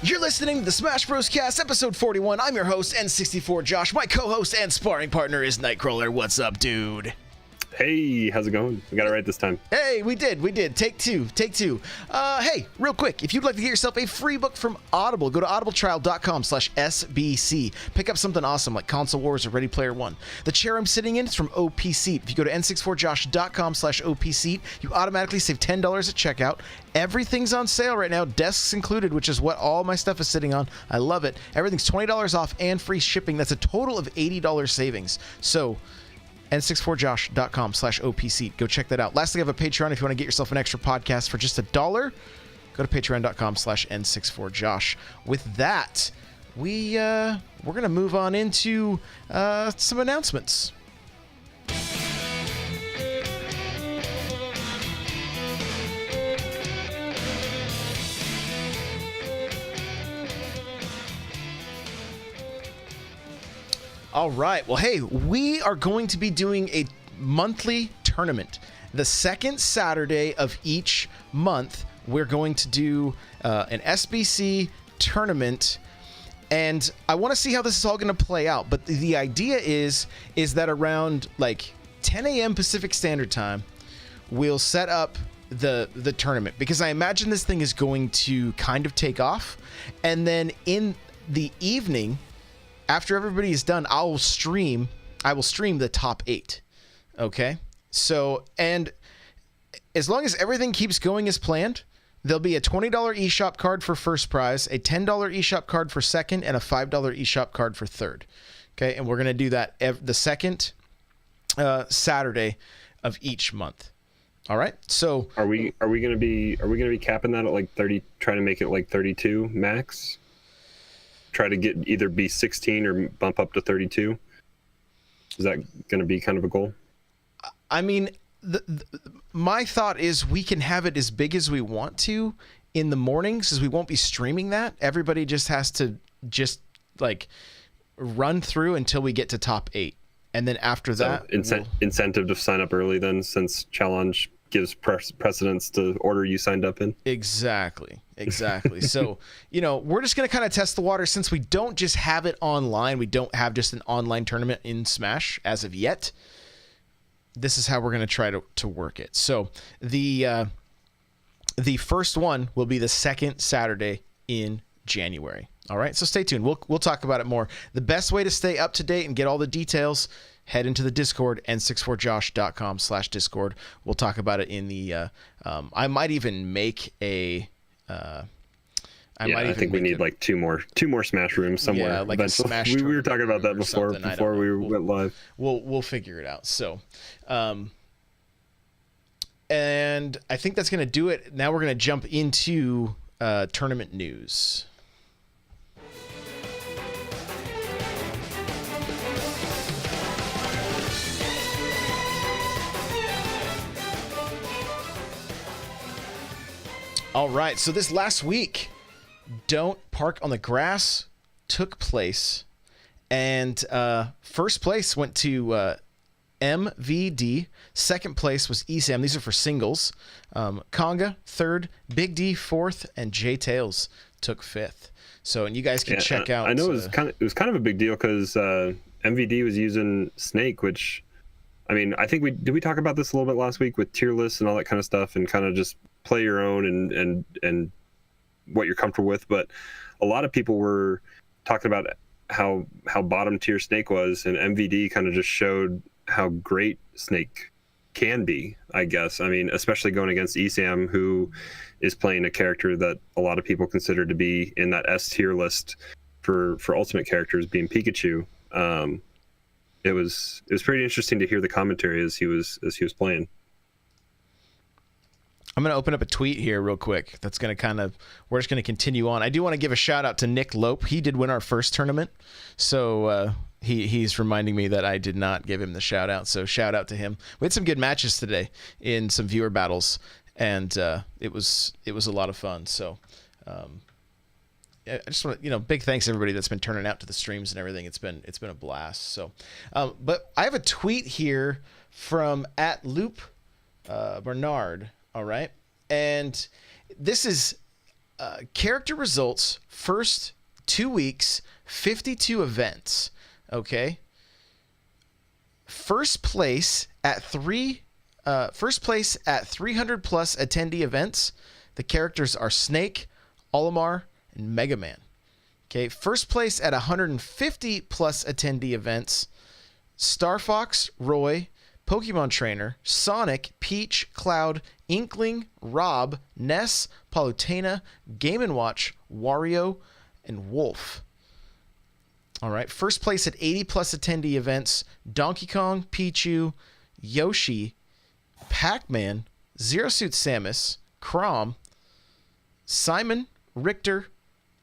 You're listening to the Smash Bros. Cast, episode 41. I'm your host, N64 Josh. My co-host and sparring partner is Nightcrawler. What's up, dude? Hey, how's it going? We got it right this time. Hey, we did. Take two. Hey, real quick, if you'd like to get yourself a free book from Audible, go to audibletrial.com/SBC. Pick up something awesome like Console Wars or Ready Player One. The chair I'm sitting in is from OP Seat. If you go to n64josh.com/OP Seat, you automatically save $10 at checkout. Everything's on sale right now, desks included, which is what all my stuff is sitting on. I love it. Everything's $20 off and free shipping. That's a total of $80 savings. So, n64josh.com/OPC. Go check that out. Lastly, I have a Patreon. If you want to get yourself an extra podcast for just $1, go to patreon.com/n64josh. With that, we're going to move on into some announcements. All right. Well, hey, we are going to be doing a monthly tournament. The second Saturday of each month, we're going to do an SBC tournament. And I want to see how this is all going to play out. But the idea is that around like 10 a.m. Pacific Standard Time, we'll set up the tournament. Because I imagine this thing is going to kind of take off. And then in the evening, after everybody is done, I will stream the top 8. Okay? So, and as long as everything keeps going as planned, there'll be a $20 eShop card for first prize, a $10 eShop card for second, and a $5 eShop card for third. Okay? And we're going to do that the second Saturday of each month. All right? So are we going to be capping that at like 30, trying to make it like 32 max? Try to get either be 16 or bump up to 32. Is that going to be kind of a goal? I mean, my thought is we can have it as big as we want to in the mornings, because we won't be streaming that. Everybody just has to like run through until we get to top 8. And then after that, incentive to sign up early then, since challenge gives precedence to order you signed up in. Exactly. So, we're just going to kind of test the water, since we don't just have it online. We don't have just an online tournament in Smash as of yet. This is how we're going to try to work it. So the first one will be the second Saturday in January. All right. So stay tuned. We'll talk about it more. The best way to stay up to date and get all the details, head into the Discord, n64josh.com/Discord. We'll talk about it in the, I might even make a, I think we need like two more Smash rooms somewhere. Yeah, like eventually. A Smash. We were talking about that before we went live. We'll figure it out. So, and I think that's going to do it. Now we're going to jump into tournament news. All right, so this last week, Don't Park on the Grass took place, and first place went to MVD. Second place was ESAM. These are for singles. Conga, third. Big D, fourth. And J-Tails took fifth. So, and you guys can check out. I know it was kind of a big deal because MVD was using Snake, which, I mean, I think we talk about this a little bit last week with tier lists and all that kind of stuff, and kind of just play your own and what you're comfortable with. But a lot of people were talking about how bottom tier Snake was, and MVD kind of just showed how great Snake can be, I guess. I mean, especially going against ESAM, who is playing a character that a lot of people consider to be in that S tier list for ultimate characters, being Pikachu. It was pretty interesting to hear the commentary as he was playing. I'm going to open up a tweet here real quick. That's going to we're just going to continue on. I do want to give a shout out to Nick Lope. He did win our first tournament. So he's reminding me that I did not give him the shout out. So shout out to him. We had some good matches today in some viewer battles, and it was a lot of fun. So I just want to, big thanks to everybody that's been turning out to the streams and everything. It's been a blast. So, but I have a tweet here from @Loop Bernard. All right. And this is character results, first 2 weeks, 52 events. Okay. First place at 300 plus attendee events. The characters are Snake, Olimar, and Mega Man. Okay. First place at 150 plus attendee events. Star Fox, Roy, Pokemon Trainer, Sonic, Peach, Cloud, Inkling, Rob, Ness, Palutena, Game & Watch, Wario, and Wolf. All right. First place at 80 plus attendee events, Donkey Kong, Pichu, Yoshi, Pac-Man, Zero Suit Samus, Chrom, Simon, Richter,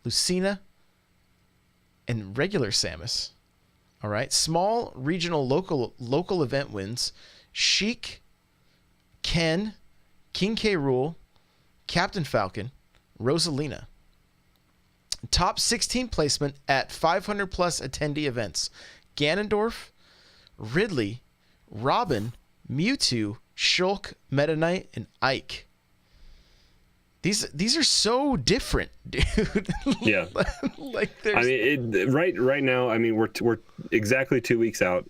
Lucina, and regular Samus. All right. Small regional local event wins, Sheik, Ken, King K. Rool, Captain Falcon, Rosalina. Top 16 placement at 500 plus attendee events, Ganondorf, Ridley, Robin, Mewtwo, Shulk, Meta Knight, and Ike. These are so different, dude. Yeah. Like there's... I mean, right now, I mean, we're exactly 2 weeks out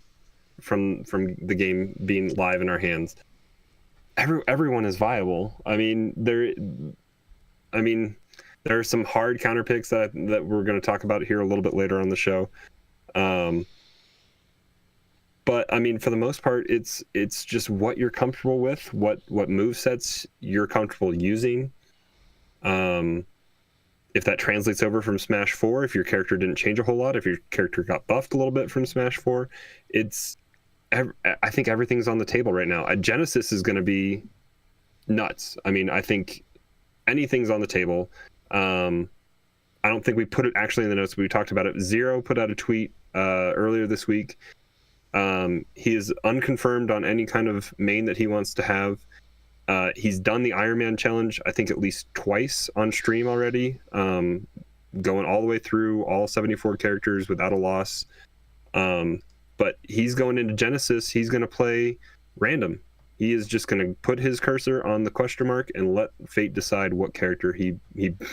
from the game being live in our hands. Everyone is viable. I mean, there are some hard counter picks that we're going to talk about here a little bit later on the show. But I mean, for the most part, it's just what you're comfortable with, what movesets you're comfortable using. If that translates over from Smash 4, if your character didn't change a whole lot, if your character got buffed a little bit from Smash 4, I think everything's on the table right now. Genesis is going to be nuts. I mean, I think anything's on the table. I don't think we put it actually in the notes, but we talked about it. Zero put out a tweet earlier this week. He is unconfirmed on any kind of main that he wants to have. He's done the Iron Man challenge, I think, at least twice on stream already, going all the way through all 74 characters without a loss. But he's going into Genesis. He's going to play random. He is just going to put his cursor on the question mark and let fate decide what character he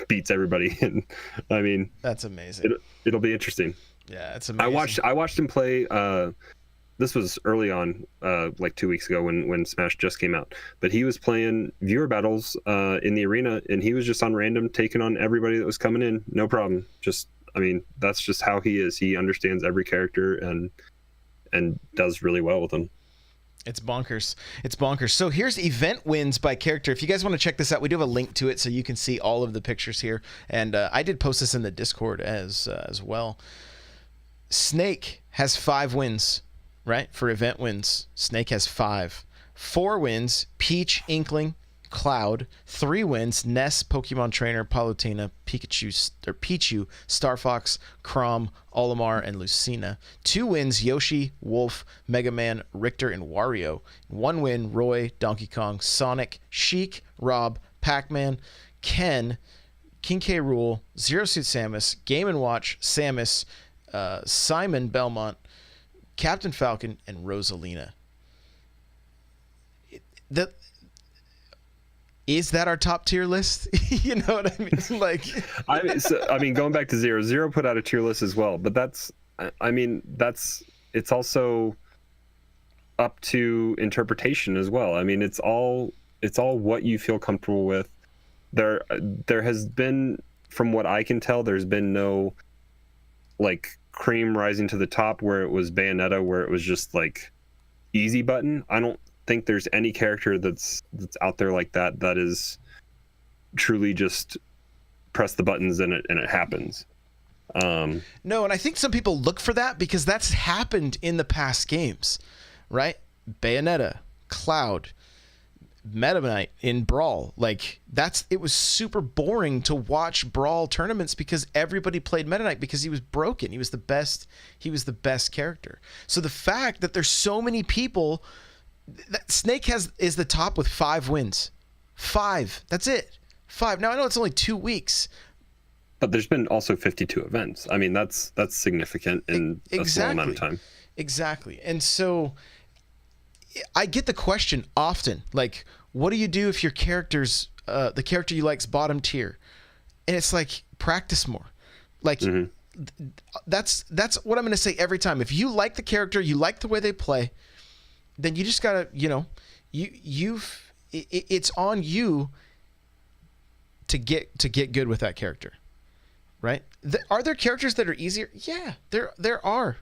beats everybody in. I mean, that's amazing. It'll be interesting. Yeah, it's amazing. I watched him play. This was early on, like 2 weeks ago when Smash just came out. But he was playing viewer battles in the arena, and he was just on random, taking on everybody that was coming in, no problem. I mean, that's just how he is. He understands every character and does really well with them. It's bonkers. It's bonkers. So here's event wins by character. If you guys want to check this out, we do have a link to it so you can see all of the pictures here. And I did post this in the Discord as well. Snake has 5 wins, right? For event wins. Snake has 5. 4 wins, Peach, Inkling, Cloud. 3 wins, Ness, Pokemon Trainer, Palutena, Pichu, Star Fox, Chrom, Olimar, and Lucina. 2 wins, Yoshi, Wolf, Mega Man, Richter, and Wario. 1 win, Roy, Donkey Kong, Sonic, Sheik, Rob, Pac-Man, Ken, King K. Rool, Zero Suit Samus, Game & Watch, Samus, Simon Belmont, Captain Falcon, and Rosalina. Is that our top tier list? You know what I mean? Like, I mean, going back to Zero put out a tier list as well, but it's also up to interpretation as well. I mean, it's all what you feel comfortable with. There has been, from what I can tell, there's been no like cream rising to the top where it was Bayonetta, where it was just like easy button. I don't think there's any character that's out there like that is truly just press the buttons and it happens. No, and I think some people look for that because that's happened in the past games, right? Bayonetta, Cloud, Meta Knight in Brawl. Like, it was super boring to watch Brawl tournaments because everybody played Meta Knight because he was broken. He was the best character. So the fact that there's so many people, that Snake is the top with 5 wins. 5. That's it. 5. Now I know it's only 2 weeks. But there's been also 52 events. I mean, that's significant in a small amount of time. Exactly. And so I get the question often, like, what do you do if your the character you like's bottom tier? And it's like, practice more. Like, that's what I'm going to say every time. If you like the character, you like the way they play, then you just got to, it's on you to get good with that character. Right? Are there characters that are easier? Yeah, there are.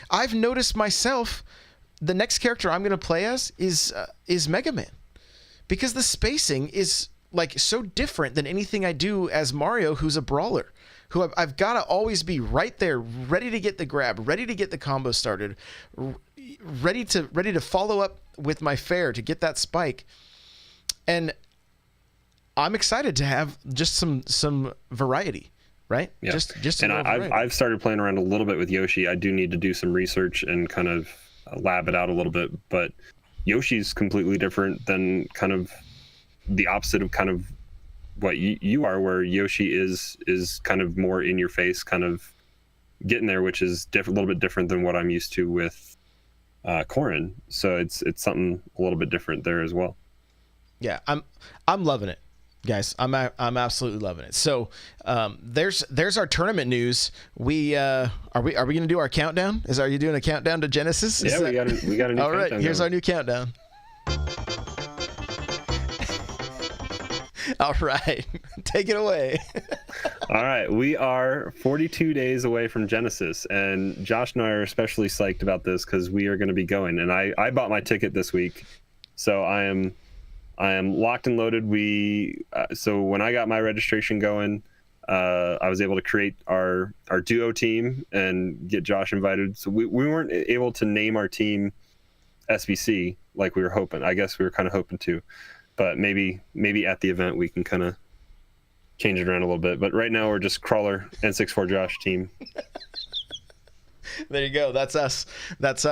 I've noticed myself, the next character I'm going to play as is Mega Man, because the spacing is like so different than anything I do as Mario, who's a brawler, who I've got to always be right there, ready to get the grab, ready to get the combo started, ready to follow up with my fair to get that spike. And I'm excited to have just some variety. Right? Yeah. Just and I've started playing around a little bit with Yoshi. I do need to do some research and kind of lab it out a little bit, but Yoshi's completely different than kind of the opposite of kind of what you are, where Yoshi is kind of more in your face, kind of getting there, which is a little bit different than what I'm used to with Corrin. So it's something a little bit different there as well. Yeah, I'm loving it. Guys, I'm absolutely loving it. So there's our tournament news. We are we going to do our countdown? Are you doing a countdown to Genesis? Yeah, we got a new countdown. All right, here's our new countdown. All right, take it away. All right, we are 42 days away from Genesis, and Josh and I are especially psyched about this because we are going to be going. And I bought my ticket this week, so I am locked and loaded. So when I got my registration going, I was able to create our duo team and get Josh invited. So we weren't able to name our team SBC like we were hoping. I guess we were kind of hoping to, but maybe at the event we can kind of change it around a little bit. But right now we're just Crawler N64 Josh team. There you go. That's us.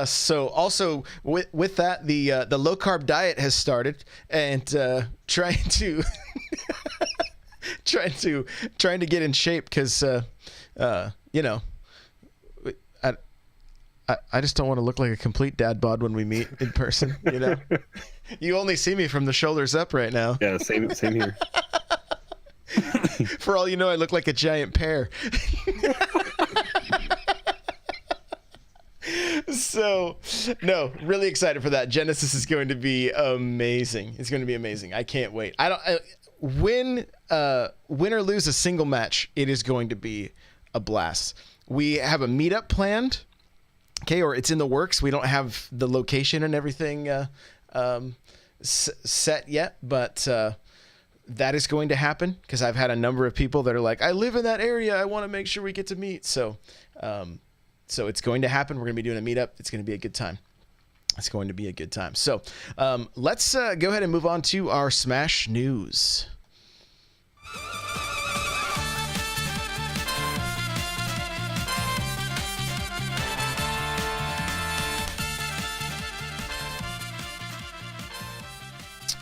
So also with that, the low carb diet has started, and trying to get in shape because I just don't want to look like a complete dad bod when we meet in person. You only see me from the shoulders up right now. Yeah, same here. For all you know, I look like a giant pear. So, no, really excited for that. Genesis is going to be amazing. It's going to be amazing. I can't wait. Win or lose a single match, it is going to be a blast. We have a meetup planned, okay, or it's in the works. We don't have the location and everything set yet, but that is going to happen because I've had a number of people that are like, I live in that area. I want to make sure we get to meet. So it's going to happen. We're going to be doing a meetup. It's going to be a good time. So let's go ahead and move on to our Smash news.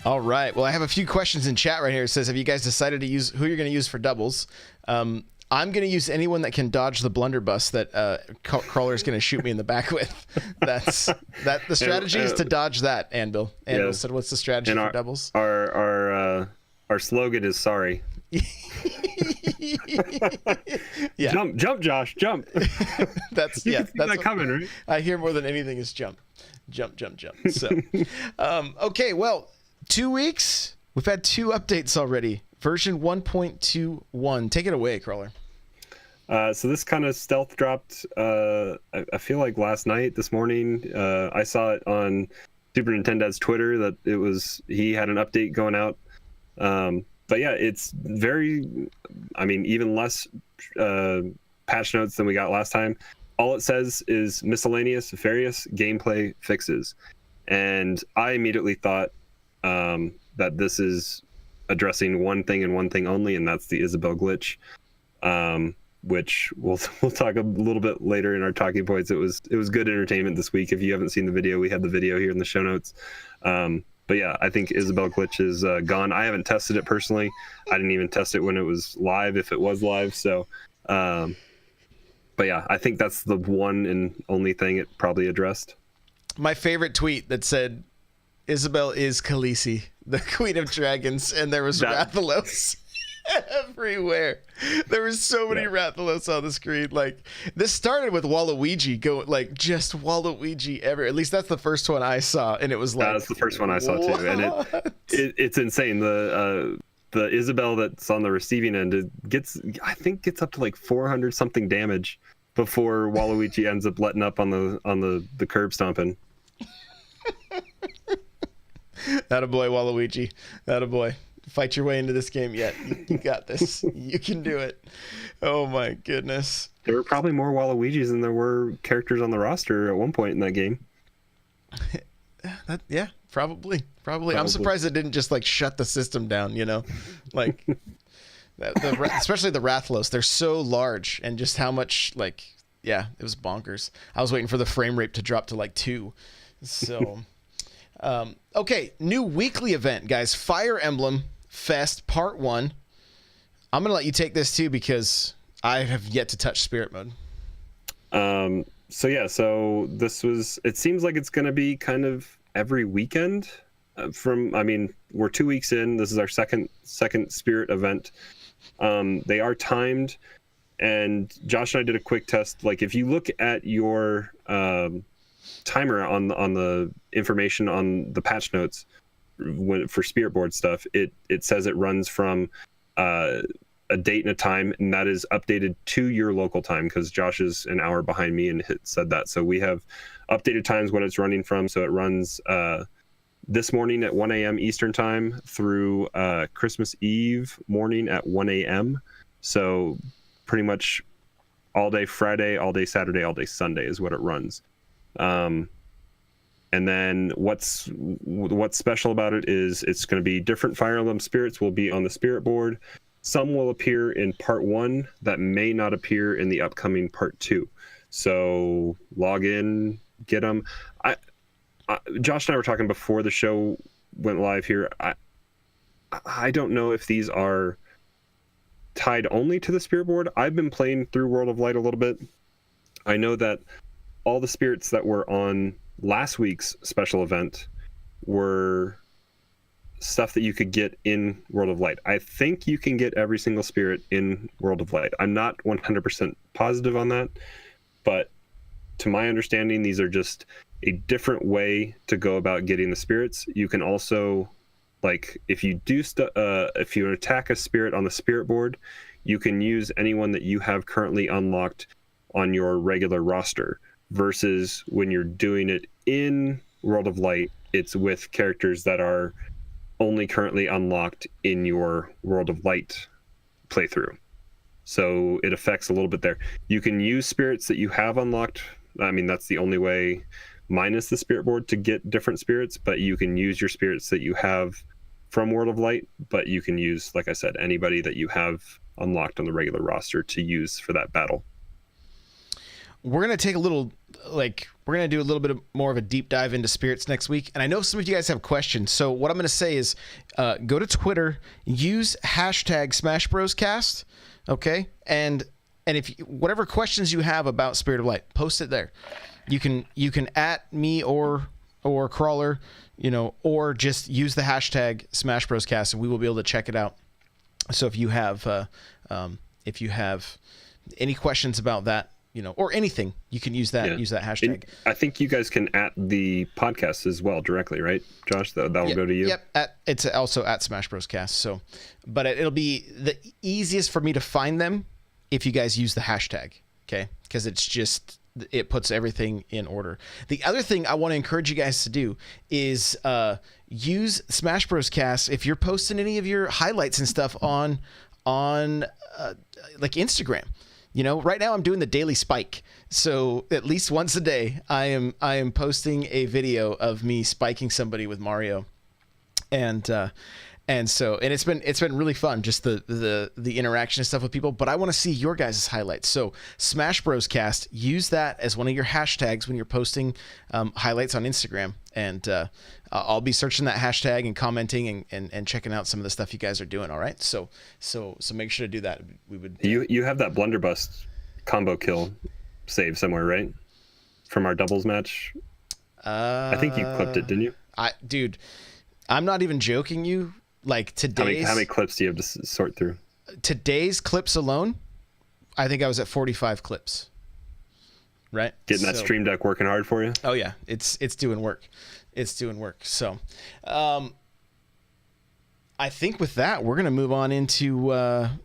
All right. Well, I have a few questions in chat right here. It says, have you guys decided to use who you're going to use for doubles? I'm going to use anyone that can dodge the blunderbuss that Crawler is going to shoot me in the back with. The strategy is to dodge that, Anvil. Anvil said, what's the strategy for doubles? Our slogan is sorry. Yeah. Jump, Josh, jump. That's coming, right? I hear more than anything is jump. So, okay, well, 2 weeks. We've had 2 updates already. Version 1.21. Take it away, Crawler. So this kind of stealth dropped, I feel like last night, this morning. I saw it on Super Nintendo's Twitter that he had an update going out. But yeah, it's even less patch notes than we got last time. All it says is miscellaneous various gameplay fixes. And I immediately thought that this is addressing one thing and one thing only, and that's the Isabelle glitch, which we'll talk a little bit later in our talking points. It was good entertainment this week. If you haven't seen the video, we have the video here in the show notes. But yeah, I think Isabelle glitch is gone. I haven't tested it personally. I didn't even test it when it was live, if it was live. So, but yeah, I think that's the one and only thing it probably addressed. My favorite tweet that said, Isabelle is Khaleesi, the Queen of Dragons, and there was Rathalos. everywhere. There were so many Rathalos on the screen. Like, this started with Waluigi just Waluigi ever. At least that's the first one I saw, and it was like, that's the first one I saw too, and it's insane. The Isabel that's on the receiving end, I think gets up to like 400 something damage before Waluigi ends up letting up on the curb stomping. Attaboy, Waluigi. Attaboy. Fight your way into this game yet. You got this. You can do it. Oh my goodness. There were probably more Waluigis than there were characters on the roster at one point in that game. Yeah, probably. I'm surprised it didn't just like shut the system down, like especially the Rathalos. They're so large, and just how much it was bonkers. I was waiting for the frame rate to drop to like 2. So, okay, new weekly event, guys. Fire Emblem Fest Part 1. I'm going to let you take this too because I have yet to touch Spirit Mode. So it seems like it's going to be kind of every weekend we're 2 weeks in. This is our second Spirit event. They are timed, and Josh and I did a quick test. Like, if you look at your timer on the information on the patch notes for Spirit Board stuff, it says it runs from a date and a time, and that is updated to your local time because Josh is an hour behind me and said that. So we have updated times when it's running from. So it runs this morning at 1 a.m. Eastern time through Christmas Eve morning at 1 a.m. So pretty much all day Friday, all day Saturday, all day Sunday is what it runs. And then what's special about it is it's going to be different Fire Emblem spirits will be on the Spirit Board. Some will appear in Part 1 that may not appear in the upcoming Part 2. So log in, get them. Josh and I were talking before the show went live here. I don't know if these are tied only to the Spirit Board. I've been playing through World of Light a little bit. I know that all the spirits that were on last week's special event were stuff that you could get in World of Light. I think you can get every single spirit in World of Light. I'm not 100% positive on that, but to my understanding, these are just a different way to go about getting the spirits. You can also, like, if you attack a spirit on the Spirit Board, you can use anyone that you have currently unlocked on your regular roster, versus when you're doing it in World of Light, it's with characters that are only currently unlocked in your World of Light playthrough. So it affects a little bit there. You can use spirits that you have unlocked. That's the only way, minus the Spirit Board, to get different spirits, but you can use your spirits that you have from World of Light, but you can use, like I said, anybody that you have unlocked on the regular roster to use for that battle. We're going to take we're going to do a little bit more of a deep dive into spirits next week. And I know some of you guys have questions. So what I'm going to say is go to Twitter, use hashtag SmashBrosCast. Okay. And if whatever questions you have about Spirit of Light, post it there. You can at me or Crawler, or just use the hashtag SmashBrosCast, and we will be able to check it out. So if you have any questions about that, or anything, you can use that. Yeah. Use that hashtag. And I think you guys can at the podcast as well directly, right, Josh? That will go to you. Yep. It's also at Smash Bros Cast. So, but it'll be the easiest for me to find them if you guys use the hashtag, okay? Because it puts everything in order. The other thing I want to encourage you guys to do is use Smash Bros Cast if you're posting any of your highlights and stuff on like Instagram. Right now I'm doing the daily spike. So at least once a day, I am posting a video of me spiking somebody with Mario, and it's been really fun, just the interaction and stuff with people. But I want to see your guys' highlights. So Smash Bros Cast, use that as one of your hashtags when you're posting highlights on Instagram, and I'll be searching that hashtag and commenting and checking out some of the stuff you guys are doing. All right, so make sure to do that. We would. You have that blunderbuss combo kill save somewhere, right? From our doubles match. I think you clipped it, didn't you? Dude, I'm not even joking you. Like today. How many clips do you have to sort through? today's clips alone, I think I was at 45 clips. Right? Getting that Stream Deck working hard for you? Oh yeah, it's doing work. It's doing work. So, I think with that, we're going to move on into...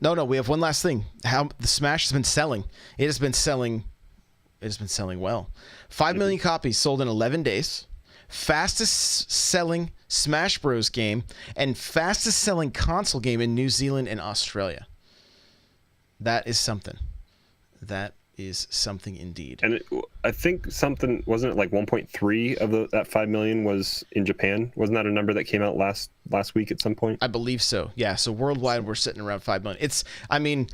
No, we have one last thing. How the Smash has been selling. It has been selling well. 5 million copies sold in 11 days. Fastest selling Smash Bros. Game and fastest selling console game in New Zealand and Australia. That is something. That is something indeed. And I think something, wasn't it like 1.3 of that 5 million was in Japan? Wasn't that a number that came out last week at some point? I believe so. Yeah. So worldwide, we're sitting around 5 million.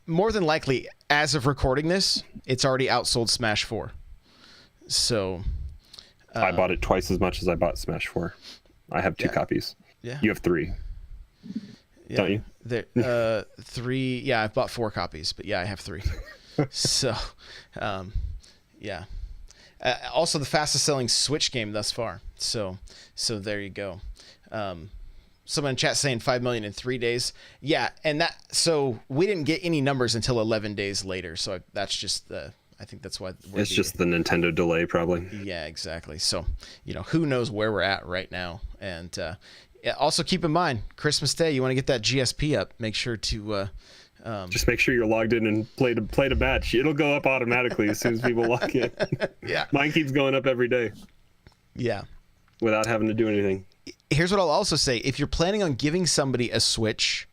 More than likely, as of recording this, it's already outsold Smash 4. So I bought it twice as much as I bought Smash 4. I have 2 copies. Yeah. You have 3. Yeah. Don't you? 3. Yeah, I've bought 4 copies, but yeah, I have 3. So, yeah. Also, the fastest selling Switch game thus far. So there you go. Someone in chat saying 5 million in 3 days. Yeah, and so we didn't get any numbers until 11 days later. So that's just I think that's why it's just the Nintendo delay, probably. Yeah, exactly. So, who knows where we're at right now, and. Also, keep in mind, Christmas Day, you want to get that GSP up. Make sure to... just make sure you're logged in and played a batch. It'll go up automatically as soon as people log in. Yeah. Mine keeps going up every day. Yeah. Without having to do anything. Here's what I'll also say. If you're planning on giving somebody a Switch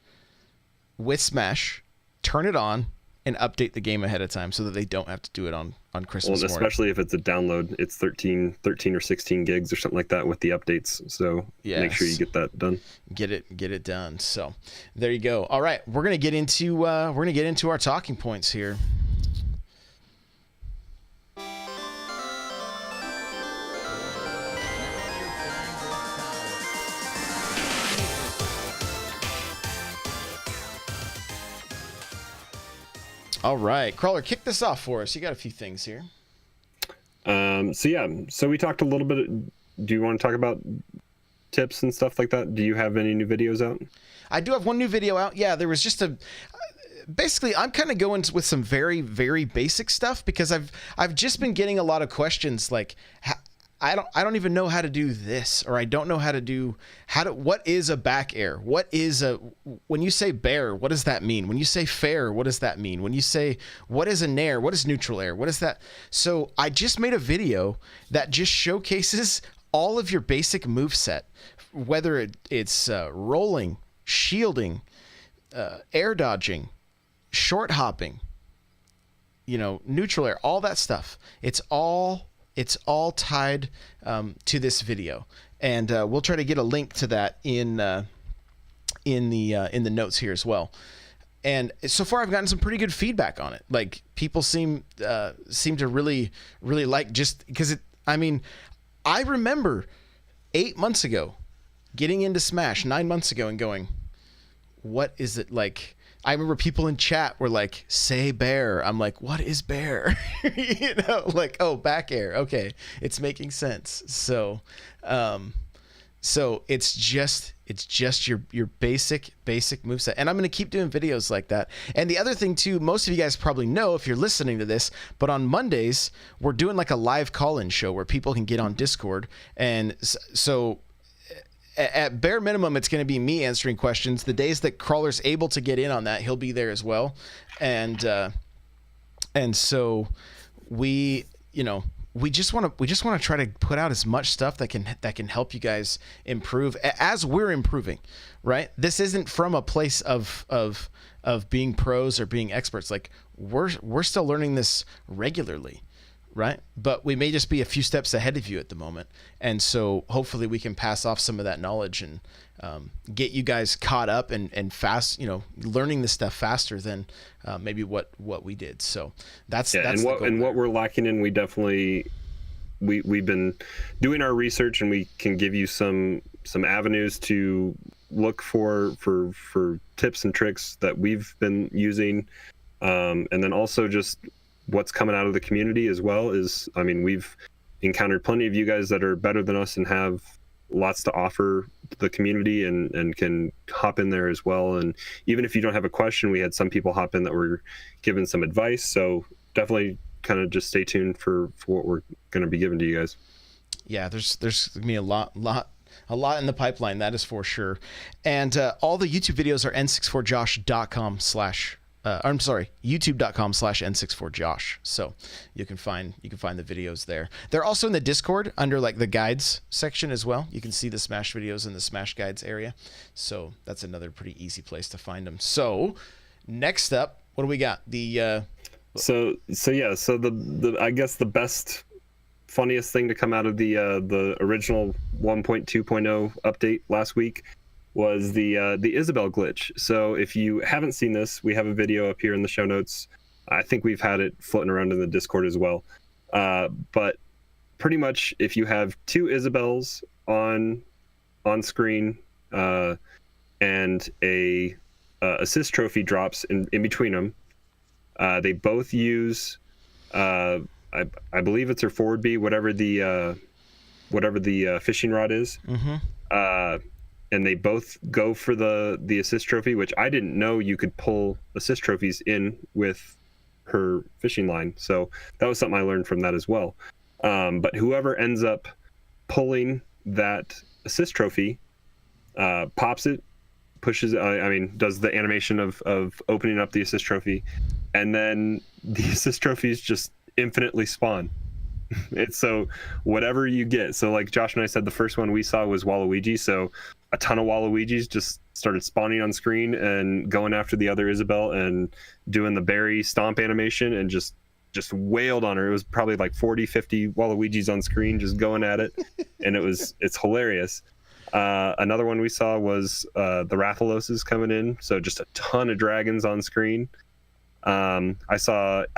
with Smash, turn it on and update the game ahead of time so that they don't have to do it on Christmas morning. Especially if it's a download, it's 13 or 16 gigs or something like that with the updates. So make sure you get that done. Get it done. So there you go. All right, we're gonna get into our talking points here. All right, Crawler, kick this off for us. You got a few things here. So we talked a little bit. Do you want to talk about tips and stuff like that? Do you have any new videos out? I do have one new video out. Yeah, there was just basically, I'm kind of going with some very, very basic stuff because I've just been getting a lot of questions like, I don't even know how to do this, or I don't know what is a back air? When you say bear, what does that mean? When you say fair, what does that mean? When you say, what is a nair? What is neutral air? What is that? So I just made a video that just showcases all of your basic moveset, whether it's rolling, shielding, air dodging, short hopping, neutral air, all that stuff. It's all tied to this video, and we'll try to get a link to that in the notes here as well. And so far, I've gotten some pretty good feedback on it. Like, people seem to really, really like, just because I remember 8 months ago getting into Smash 9 months ago and going, what is it like? I remember people in chat were like, say bear. I'm like, what is bear? Like, oh, back air. Okay. It's making sense. So it's just your basic moveset. And I'm going to keep doing videos like that. And the other thing too, most of you guys probably know if you're listening to this, but on Mondays, we're doing like a live call-in show where people can get on Discord. And so at bare minimum, it's going to be me answering questions. The days that Crawler's able to get in on that, he'll be there as well. And so we just want to try to put out as much stuff that can help you guys improve as we're improving, right? This isn't from a place of being pros or being experts. Like, we're still learning this regularly, right? But we may just be a few steps ahead of you at the moment. And so hopefully we can pass off some of that knowledge and get you guys caught up and fast, learning this stuff faster than maybe what we did. So that's what we're lacking in, we definitely, we've been doing our research, and we can give you some avenues to look for tips and tricks that we've been using. And then also just what's coming out of the community as well we've encountered plenty of you guys that are better than us and have lots to offer the community and can hop in there as well. And even if you don't have a question, we had some people hop in that were giving some advice. So definitely kind of just stay tuned for what we're going to be giving to you guys. Yeah, there's gonna be a lot in the pipeline, that is for sure. And all the YouTube videos are n64josh.com/ I'm sorry, youtube.com/n64josh. So you can find the videos there. They're also in the Discord under like the guides section as well. You can see the Smash videos in the Smash guides area. So that's another pretty easy place to find them. So next up, what do we got? So the I guess the best, funniest thing to come out of the original 1.2.0 update last week was the Isabelle glitch. So if you haven't seen this, we have a video up here in the show notes. I think we've had it floating around in the Discord as well. But pretty much, if you have two Isabelles on screen and a assist trophy drops in between them, they both use I believe it's her forward B, whatever the fishing rod is. Mm-hmm. And they both go for the assist trophy, which I didn't know you could pull assist trophies in with her fishing line. So that was something I learned from that as well. But whoever ends up pulling that assist trophy pops it, pushes, does the animation of opening up the assist trophy, and then the assist trophies just infinitely spawn. It's so whatever you get. So like Josh and I said, the first one we saw was Waluigi. So a ton of Waluigis just started spawning on screen and going after the other Isabelle and doing the berry stomp animation and just wailed on her. It was probably like 40-50 Waluigis on screen just going at it. And it's hilarious. Another one we saw was the Rathaloses coming in. So just a ton of dragons on screen. I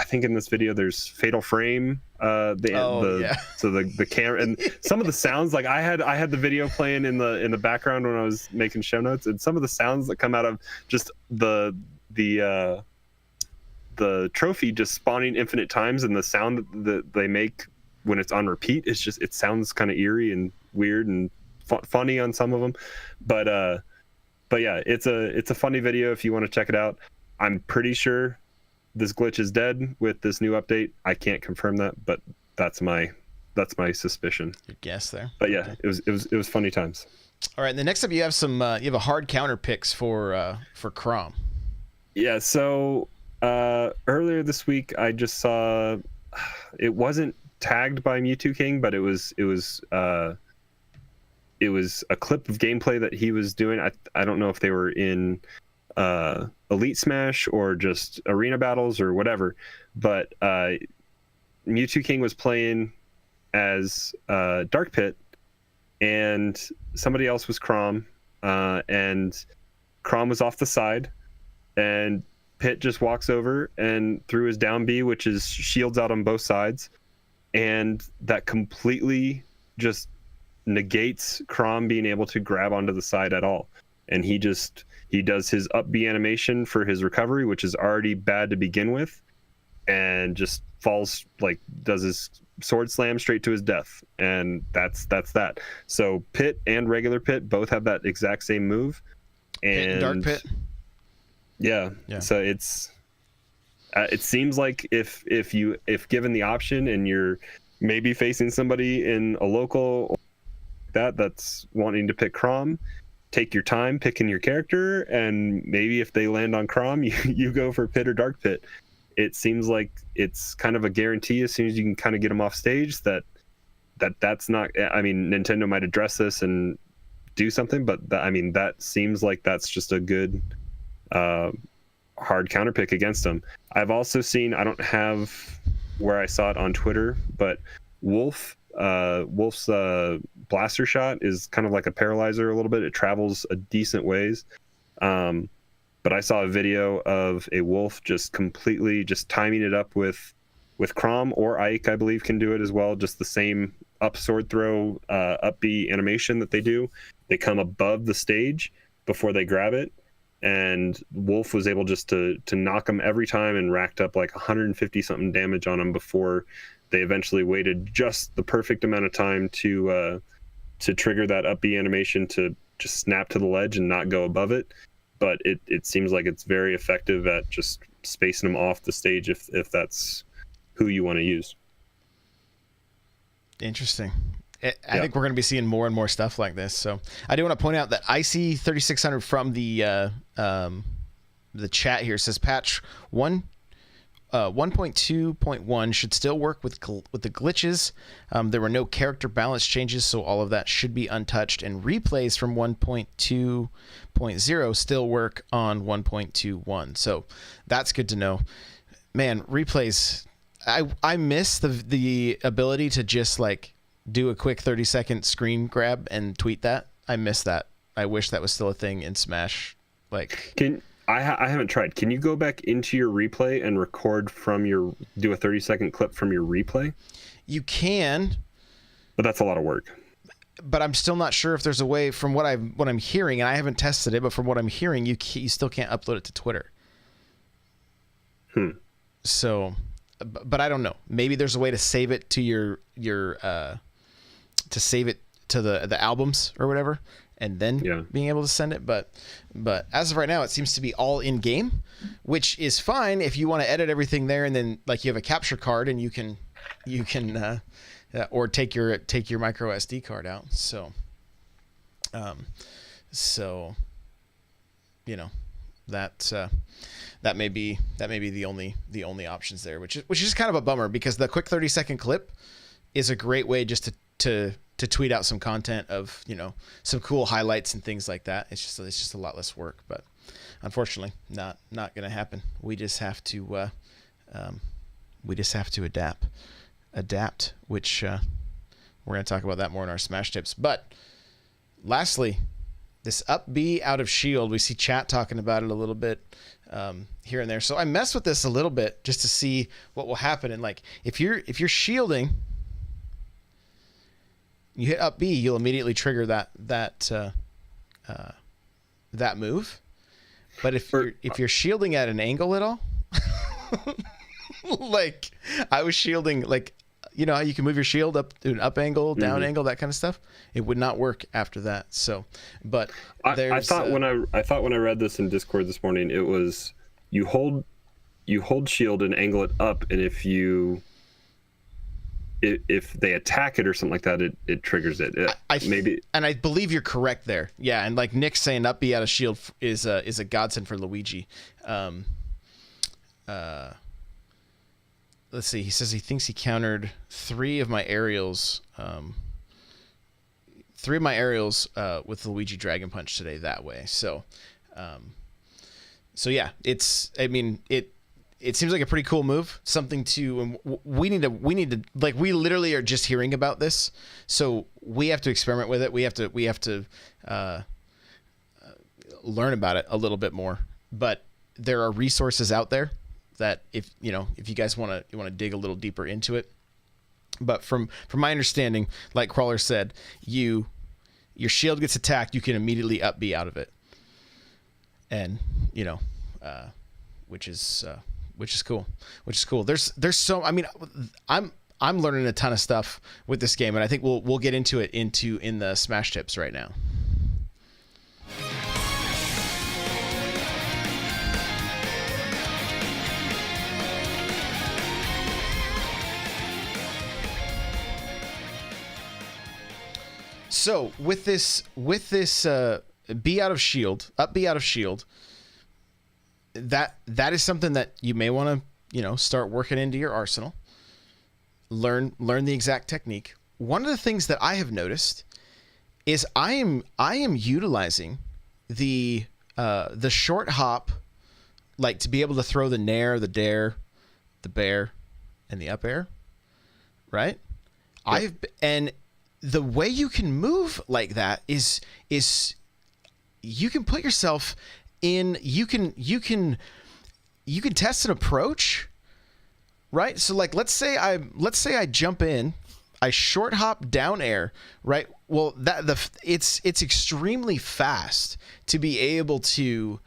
think in this video there's Fatal Frame, so the camera and some of the sounds, like I had the video playing in the background when I was making show notes, and some of the sounds that come out of just the trophy just spawning infinite times, and the sound that they make when it's on repeat, it sounds kind of eerie and weird and funny on some of them, but yeah, it's a funny video if you want to check it out. I'm pretty sure this glitch is dead with this new update. I can't confirm that, but that's my suspicion. Your guess there. But yeah, okay. It was funny times. All right, and the next up you have a hard counter picks for Chrom. Yeah, so earlier this week I just saw, it wasn't tagged by Mewtwo King, but it was a clip of gameplay that he was doing. I don't know if they were in Elite Smash or just arena battles or whatever, but Mewtwo King was playing as Dark Pit and somebody else was Chrom, and Chrom was off the side, and Pit just walks over and threw his down B, which is shields out on both sides, and that completely just negates Chrom being able to grab onto the side at all. And he does his up B animation for his recovery, which is already bad to begin with, and just falls, like does his sword slam straight to his death. And that's that. So Pit and regular Pit both have that exact same move. And Dark Pit. Yeah. So it seems like if given the option and you're maybe facing somebody in a local that's wanting to pick Chrom, take your time picking your character, and maybe if they land on Chrom, you go for Pit or Dark Pit. It seems like it's kind of a guarantee as soon as you can kind of get them off stage that's not, I mean, Nintendo might address this and do something, but that seems like that's just a good hard counter pick against them. I've also seen, I don't have where I saw it on Twitter, but Wolf's blaster shot is kind of like a paralyzer a little bit. It travels a decent ways. But I saw a video of a Wolf just completely just timing it up with Chrom, or Ike, I believe, can do it as well. Just the same up sword throw, up B animation that they do. They come above the stage before they grab it. And Wolf was able just to knock him every time and racked up like 150 something damage on him before they eventually waited just the perfect amount of time to trigger that up B animation to just snap to the ledge and not go above it. But it seems like it's very effective at just spacing them off the stage if that's who you want to use. Interesting. I think we're going to be seeing more and more stuff like this. So I do want to point out that IC3600 from the chat here says patch 1.2.1 should still work with the glitches. There were no character balance changes, so all of that should be untouched. And replays from 1.2.0 still work on 1.21. So that's good to know. Man, replays. I miss the ability to just like do a quick 30-second screen grab and tweet that. I miss that. I wish that was still a thing in Smash. Like, I haven't tried. Can you go back into your replay and record do a 30-second clip from your replay? You can, but that's a lot of work. But I'm still not sure if there's a way. From what I'm hearing, and I haven't tested it, but from what I'm hearing, you still can't upload it to Twitter. So, but I don't know. Maybe there's a way to save it to your to save it to the albums or whatever, and then being able to send it. But as of right now, it seems to be all in game, which is fine if you want to edit everything there, and then like you have a capture card and you can or take your micro SD card out. So you know, that may be the only options there, which is kind of a bummer, because the quick 30-second clip is a great way just to tweet out some content of, you know, some cool highlights and things like that. It's just a lot less work, but unfortunately not going to happen. We just have to adapt, which we're going to talk about that more in our Smash tips. But lastly, this up B out of shield, we see chat talking about it a little bit here and there. So I mess with this a little bit just to see what will happen. And like, if you're shielding, you hit up B, you'll immediately trigger that move. But if you're shielding at an angle at all, like I was shielding, like, you know how you can move your shield up to an up angle, down angle, that kind of stuff. It would not work after that. So, but I thought when I read this in Discord this morning, it was you hold shield and angle it up, and if they attack it or something like that, it triggers it. Maybe. And I believe you're correct there. Yeah, and like Nick's saying, up B out of shield is a godsend for Luigi. Let's see. He says he thinks he countered three of my aerials with the Luigi Dragon Punch today that way. So yeah, it seems like a pretty cool move. Something to we need to like, we literally are just hearing about this, so we have to experiment with it. We have to learn about it a little bit more. But there are resources out there that if you guys want to dig a little deeper into it. But from my understanding, like Crawler said, your shield gets attacked, you can immediately up B out of it, and which is cool. There's so, I mean, I'm learning a ton of stuff with this game, and I think we'll get into it in the Smash tips right now. So with this B out of shield, up B out of shield, that is something that you may want to start working into your arsenal. Learn the exact technique. One of the things that I have noticed is I am utilizing the short hop, like to be able to throw the nair, the dare, the bear, and the up air, right? Yep. And the way you can move like that is you can put yourself in, you can test an approach, right? So like, let's say I jump in, I short hop down air, right? Well, it's extremely fast to be able to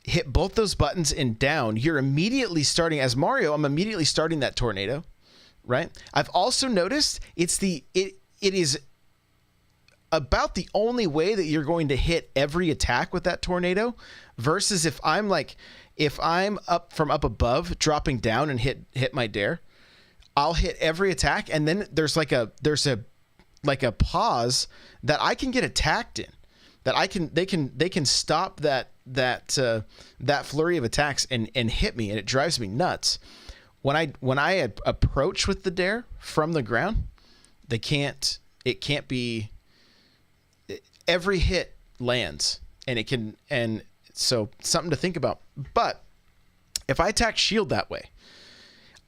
hit both those buttons and down. You're immediately starting, as Mario, I'm immediately starting that tornado, right? I've also noticed it is about the only way that you're going to hit every attack with that tornado, versus if I'm up from up above, dropping down and hit my dare, I'll hit every attack, and then there's a pause that I can get attacked in, that they can stop that flurry of attacks and hit me, and it drives me nuts. When I approach with the dare from the ground, it can't be, every hit lands, and so something to think about. But if I attack shield that way,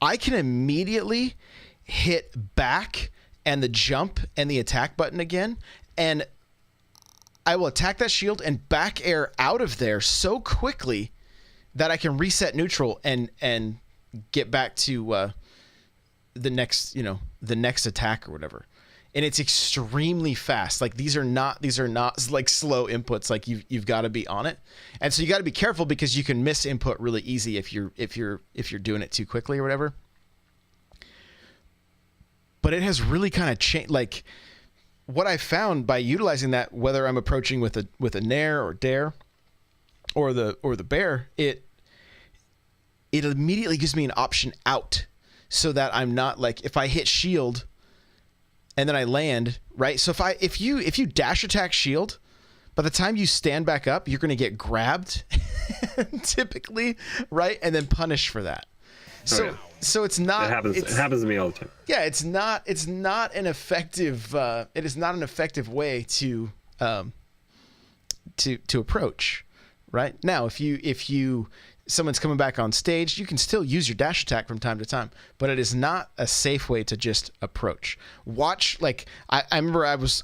I can immediately hit back and the jump and the attack button again, and I will attack that shield and back air out of there so quickly that I can reset neutral and get back to the next attack or whatever. And it's extremely fast. Like these are not like slow inputs. Like you've got to be on it, and so you got to be careful because you can miss input really easy if you're doing it too quickly or whatever. But it has really kind of changed. Like what I found by utilizing that, whether I'm approaching with a nair or dare or the bear, it immediately gives me an option out, so that I'm not like, if I hit shield and then I land, right? So if you dash attack shield, by the time you stand back up, you're going to get grabbed typically, right? And then punished for that. So it's not. It happens to me all the time. Yeah, it's not an effective. It is not an effective way to approach. Right now, if someone's coming back on stage, you can still use your dash attack from time to time, but it is not a safe way to just approach. Watch, like I remember I was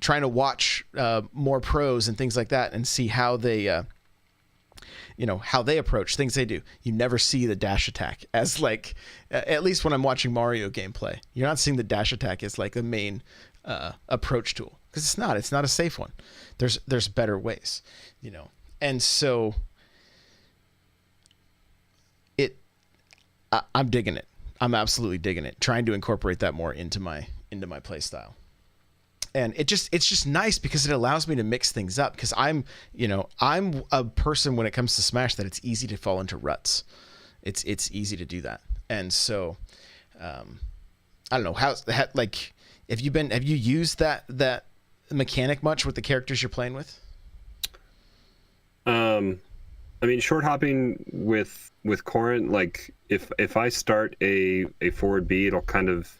trying to watch more pros and things like that and see how they how they approach things they do. You never see the dash attack as like, at least when I'm watching Mario gameplay, you're not seeing the dash attack as like the main approach tool, because it's not a safe one. There's better ways, and so I'm digging it. I'm absolutely digging it. Trying to incorporate that more into my play style. And it's just nice because it allows me to mix things up, because I'm a person when it comes to Smash that it's easy to fall into ruts. It's easy to do that. And so I don't know have you used that mechanic much with the characters you're playing with? I mean, short hopping with Corrin, like if I start a forward B, it'll kind of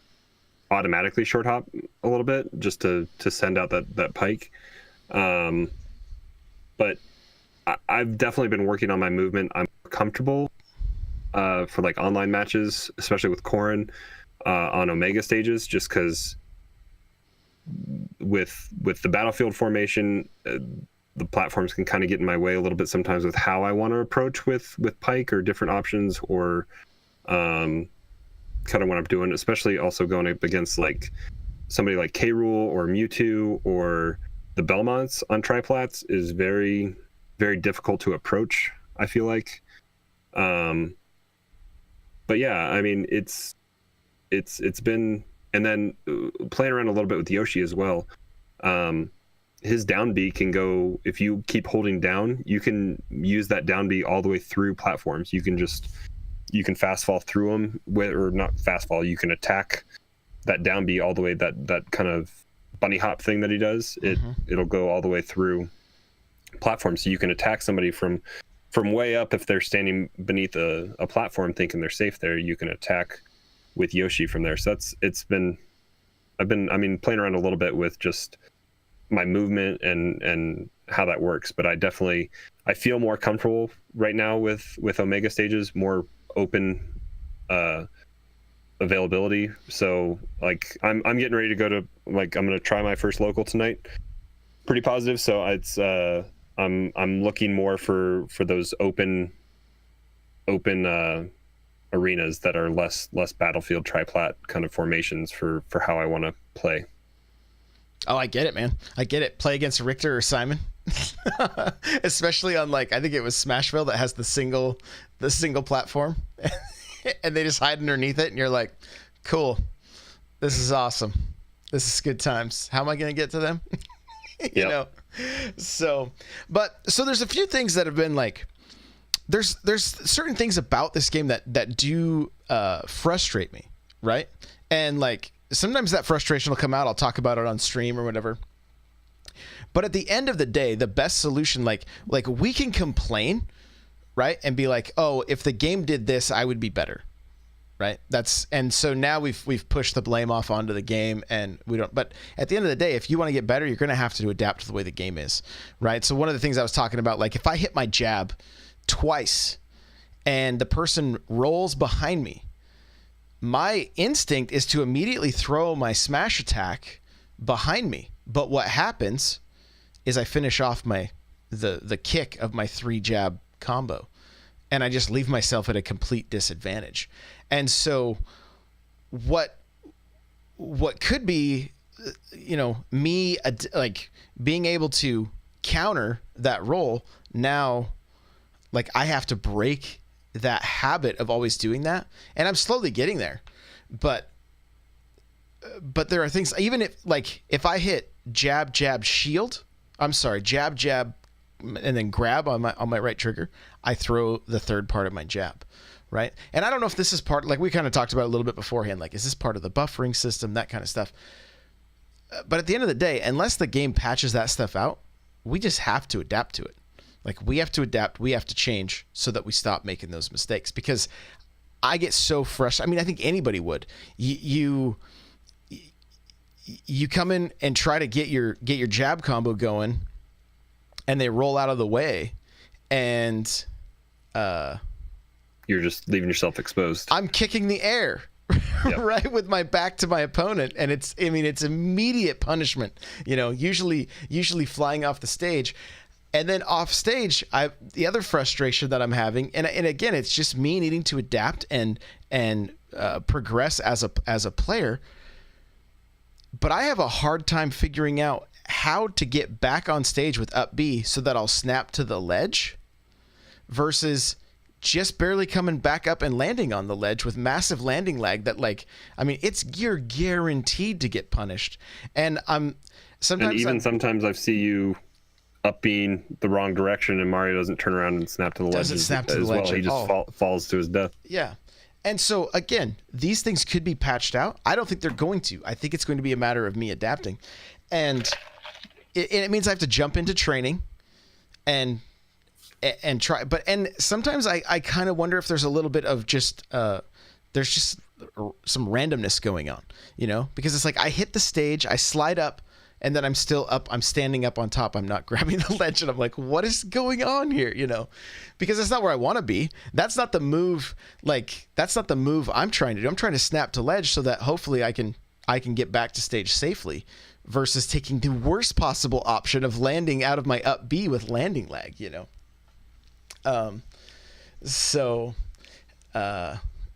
automatically short hop a little bit just to send out that pike. But I've definitely been working on my movement. I'm comfortable for like online matches, especially with Corrin on Omega stages, just because with the battlefield formation, the platforms can kind of get in my way a little bit sometimes with how I want to approach with pike or different options, or kind of what I'm doing, especially also going up against like somebody like K. Rool or Mewtwo or the Belmonts on triplats is very, very difficult to approach, I feel like. But yeah, I mean, it's been, and then playing around a little bit with Yoshi as well. His down B can go, if you keep holding down, you can use that down B all the way through platforms. You can fast fall through them, or not fast fall, you can attack that down B all the way, that kind of bunny hop thing that he does. It'll go all the way through platforms, so you can attack somebody from way up. If they're standing beneath a platform thinking they're safe there, you can attack with Yoshi from there. So I've been playing around a little bit with just my movement and how that works, but I feel more comfortable right now with Omega stages, more open availability. So like I'm getting ready to go to, like, I'm going to try my first local tonight. Pretty positive. So it's I'm looking more for those open arenas that are less battlefield triplat kind of formations for how I want to play. Oh, I get it, man. I get it. Play against Richter or Simon. Especially on, like, I think it was Smashville that has the single platform. And they just hide underneath it, and you're like, cool. This is awesome. This is good times. How am I going to get to them? you Yep. know? So there's a few things that have been like, there's certain things about this game that do frustrate me, right? And like sometimes that frustration will come out. I'll talk about it on stream or whatever. But at the end of the day, the best solution, like we can complain, right, and be like, oh, if the game did this, I would be better, right? And so now we've pushed the blame off onto the game, and we don't. But at the end of the day, if you want to get better, you're going to have to adapt to the way the game is, right? So one of the things I was talking about, like if I hit my jab twice and the person rolls behind me, my instinct is to immediately throw my smash attack behind me. But what happens is I finish off the kick of my 3 jab combo, and I just leave myself at a complete disadvantage. And so what could be, me like being able to counter that roll, now like I have to break that habit of always doing that, and I'm slowly getting there. But there are things, even if I hit jab shield, I'm sorry, jab and then grab on my right trigger, I throw the third part of my jab, right? And I don't know if this is part, like we kind of talked about a little bit beforehand, like is this part of the buffering system, that kind of stuff. But at the end of the day, unless the game patches that stuff out, we just have to adapt to it. Like we have to adapt, we have to change so that we stop making those mistakes, because I get so frustrated. I mean, I think anybody would. You come in and try to get your jab combo going, and they roll out of the way, and you're just leaving yourself exposed. I'm kicking the air, right, with my back to my opponent, and it's immediate punishment. Usually flying off the stage. And then off stage, the other frustration that I'm having, and again, it's just me needing to adapt and progress as a player. But I have a hard time figuring out how to get back on stage with up B so that I'll snap to the ledge, versus just barely coming back up and landing on the ledge with massive landing lag. That you're guaranteed to get punished. And sometimes I see you up being the wrong direction, and Mario doesn't turn around and snap to the ledge. Doesn't snap to the as ledge well. He just falls to his death. Yeah. And so again, these things could be patched out. I don't think they're going to. I think it's going to be a matter of me adapting, and it means I have to jump into training and try. And sometimes I kind of wonder if there's a little bit of just there's just some randomness going on, because it's like I hit the stage, I slide up, and then I'm still up. I'm standing up on top. I'm not grabbing the ledge, and I'm like, what is going on here? Because that's not where I want to be. That's not the move. That's not the move I'm trying to do. I'm trying to snap to ledge so that hopefully I can get back to stage safely, versus taking the worst possible option of landing out of my up B with landing lag.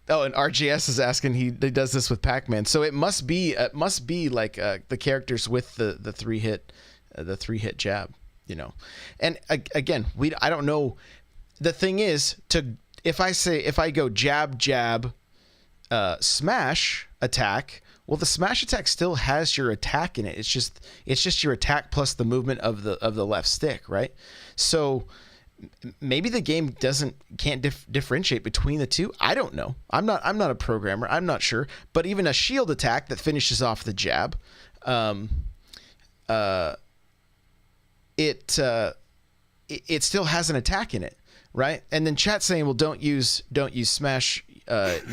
Oh, and RGS is asking, he does this with Pac-Man, so it must be like the characters with the three hit jab, And again, I don't know. The thing is, if I go jab smash attack, well, the smash attack still has your attack in it. It's just your attack plus the movement of the left stick, right? So maybe the game can't differentiate between the two. I don't know. I'm not a programmer. I'm not sure. But even a shield attack that finishes off the jab, it still has an attack in it, right? And then chat saying, well, don't use smash,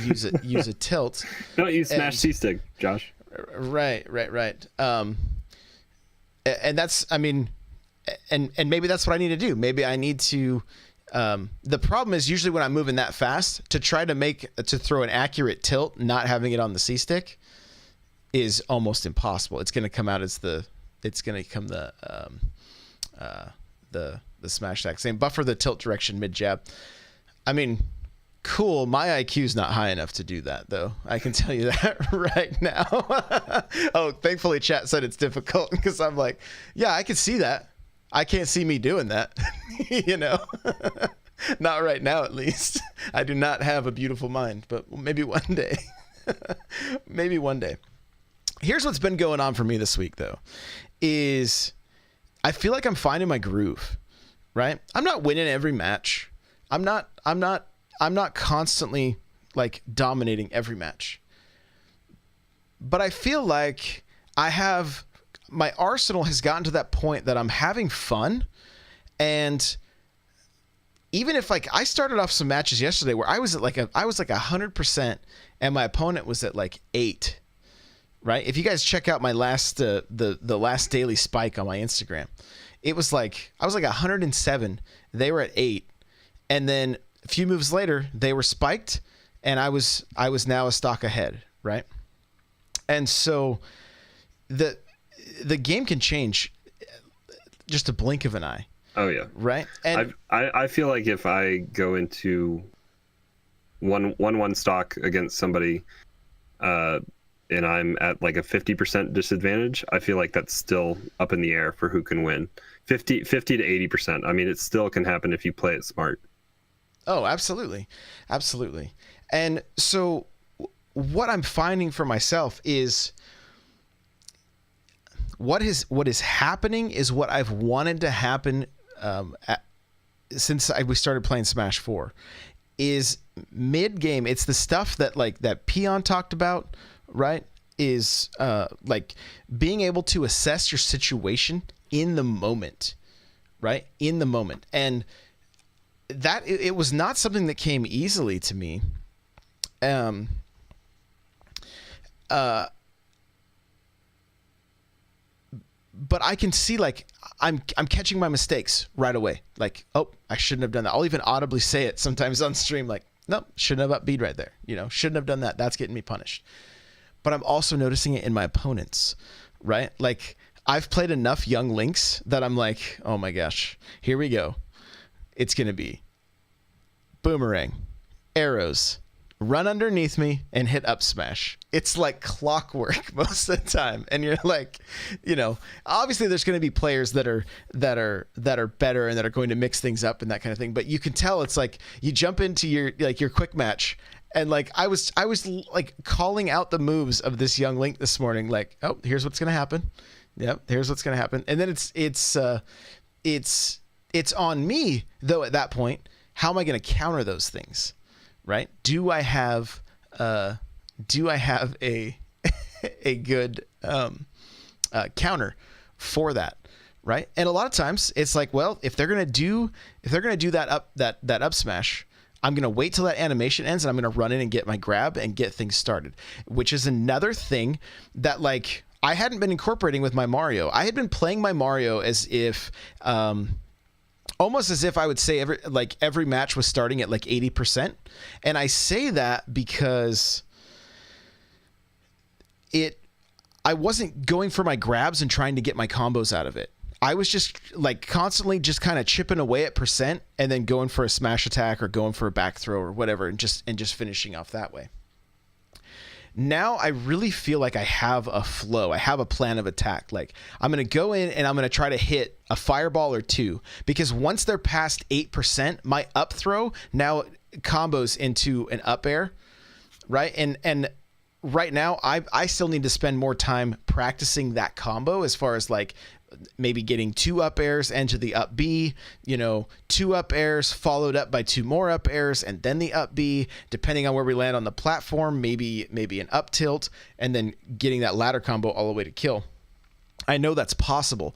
use a tilt. Don't use smash C-stick, Josh. Right. And that's, and maybe that's what I need to do. Maybe I need to. The problem is usually when I'm moving that fast, to try to throw an accurate tilt, not having it on the C stick, is almost impossible. It's going to come out as the smash attack. Same buffer the tilt direction mid jab. Cool. My IQ's not high enough to do that, though. I can tell you that right now. Oh, thankfully chat said it's difficult, because I'm like, yeah, I can see that. I can't see me doing that, Not right now, at least. I do not have a beautiful mind, but maybe one day. Maybe one day. Here's what's been going on for me this week, though, is I feel like I'm finding my groove, right? I'm not winning every match. I'm not constantly like dominating every match. But I feel like my arsenal has gotten to that point that I'm having fun. And even if like I started off some matches yesterday where I was like 100% and my opponent was at like 8, right? If you guys check out my last the last daily spike on my Instagram, it was like I was like 107, they were at 8, and then a few moves later they were spiked and I was now a stock ahead, right? And so the game can change just a blink of an eye. Oh yeah, right. And I feel like if I go into one stock against somebody, and I'm at like a 50% disadvantage, I feel like that's still up in the air for who can win. 50 to 80%. I mean, it still can happen if you play it smart. Oh, absolutely, absolutely. And so, what I'm finding for myself is what is happening is what I've wanted to happen. Since we started playing Smash 4, is mid game. It's the stuff that Peon talked about, right? Is like being able to assess your situation in the moment, right? In the moment. And that it was not something that came easily to me. But I can see like I'm catching my mistakes right away. Like, oh, I shouldn't have done that. I'll even audibly say it sometimes on stream, like, nope, shouldn't have upbeat right there. Shouldn't have done that. That's getting me punished. But I'm also noticing it in my opponents, right? Like, I've played enough young Links that I'm like, oh my gosh, here we go. It's gonna be boomerang, arrows, run underneath me and hit up smash. It's like clockwork most of the time. And you're like, obviously there's going to be players that are better and that are going to mix things up and that kind of thing. But you can tell it's like you jump into your quick match. And like, I was like calling out the moves of this young Link this morning. Like, oh, here's what's going to happen. Yep. Here's what's going to happen. And then it's on me though. At that point, how am I going to counter those things? Right? Do I have a a good counter for that? Right? And a lot of times it's like, well, if they're gonna do that up smash, I'm gonna wait till that animation ends and I'm gonna run in and get my grab and get things started. Which is another thing that like I hadn't been incorporating with my Mario. I had been playing my Mario as if almost as if I would say every match was starting at like 80%. And I say that because I wasn't going for my grabs and trying to get my combos out of it. I was just like constantly just kind of chipping away at percent and then going for a smash attack or going for a back throw or whatever and just finishing off that way. Now I really feel like I have a flow. I have a plan of attack. Like I'm going to go in and I'm going to try to hit a fireball or two, because once they're past 8%, my up throw now combos into an up air, right? And right now I still need to spend more time practicing that combo as far as like maybe getting 2 up airs into the up B, 2 up airs followed up by 2 more up airs and then the up B, depending on where we land on the platform, maybe an up tilt, and then getting that ladder combo all the way to kill. I know that's possible.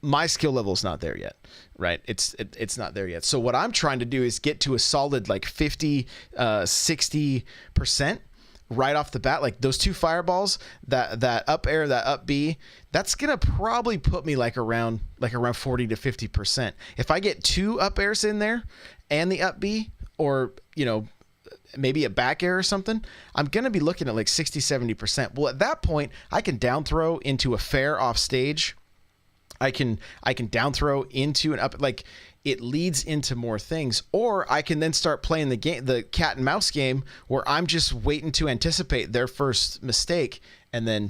My skill level is not there yet, right? It's not there yet. So what I'm trying to do is get to a solid like 50, 60%. Right off the bat, like those 2 fireballs, that up air, that up B, that's gonna probably put me like around 40 to 50%. If I get 2 up airs in there and the up B, or maybe a back air or something, I'm gonna be looking at like 60, 70%. Well, at that point, I can down throw into a fair off stage. I can down throw into an up, like it leads into more things. Or I can then start playing the cat and mouse game where I'm just waiting to anticipate their first mistake and then,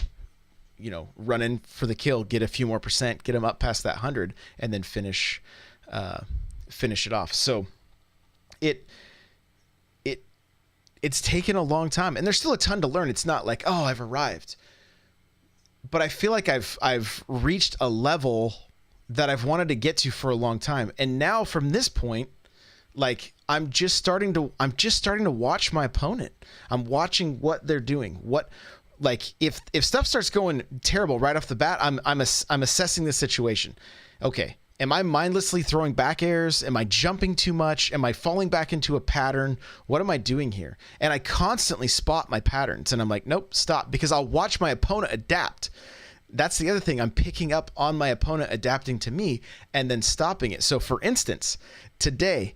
run in for the kill, get a few more percent, get them up past that 100, and then finish it off. So it's taken a long time, and there's still a ton to learn. It's not like, oh, I've arrived. but I feel like I've reached a level that I've wanted to get to for a long time. And now from this point, like I'm just starting to watch my opponent. I'm watching what they're doing. Like if stuff starts going terrible right off the bat, I'm assessing the situation. Okay, am I mindlessly throwing back airs? Am I jumping too much? Am I falling back into a pattern? What am I doing here? And I constantly spot my patterns, and I'm like, nope, stop, because I'll watch my opponent adapt. That's the other thing. I'm picking up on my opponent adapting to me and then stopping it. So for instance, today